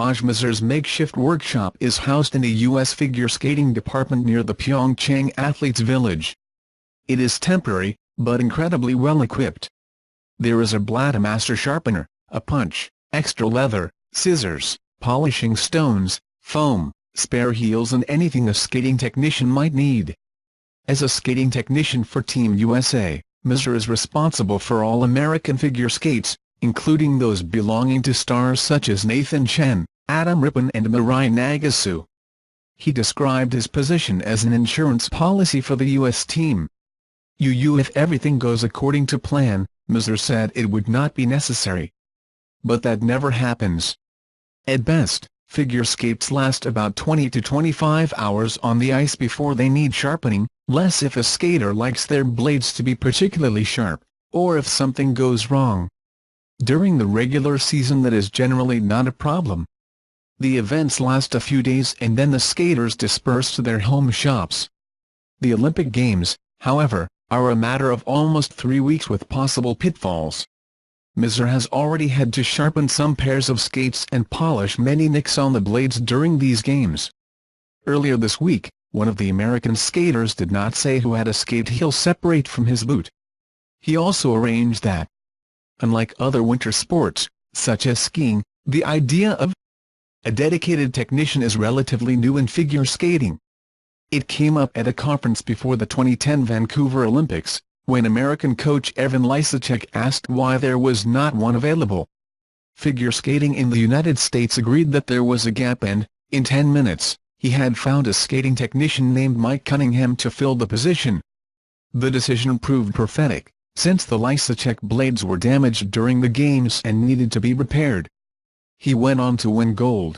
Raj Misir's makeshift workshop is housed in a U.S. figure skating department near the PyeongChang Athletes Village. It is temporary, but incredibly well equipped. There is a Blademaster sharpener, a punch, extra leather, scissors, polishing stones, foam, spare heels and anything a skating technician might need. As a skating technician for Team USA, Misir is responsible for all American figure skates, including those belonging to stars such as Nathan Chen, Rippon and Mirai Nagasu. He described his position as an insurance policy for the U.S. team. If everything goes according to plan, Misir said it would not be necessary. But that never happens. At best, figure skates last about 20 to 25 hours on the ice before they need sharpening, less if a skater likes their blades to be particularly sharp, or if something goes wrong. During the regular season that is generally not a problem. The events last a few days and then the skaters disperse to their home shops. The Olympic Games, however, are a matter of almost 3 weeks with possible pitfalls. Misir has already had to sharpen some pairs of skates and polish many nicks on the blades during these games. Earlier this week, one of the American skaters did not say who had a skate heel separate from his boot. He also arranged that. Unlike other winter sports, such as skiing, the idea of a dedicated technician is relatively new in figure skating. It came up at a conference before the 2010 Vancouver Olympics, when American coach Evan Lysacek asked why there was not one available. Figure skating in the United States agreed that there was a gap and, in 10 minutes, he had found a skating technician named Mike Cunningham to fill the position. The decision proved prophetic, since the Lysacek blades were damaged during the games and needed to be repaired. He went on to win gold.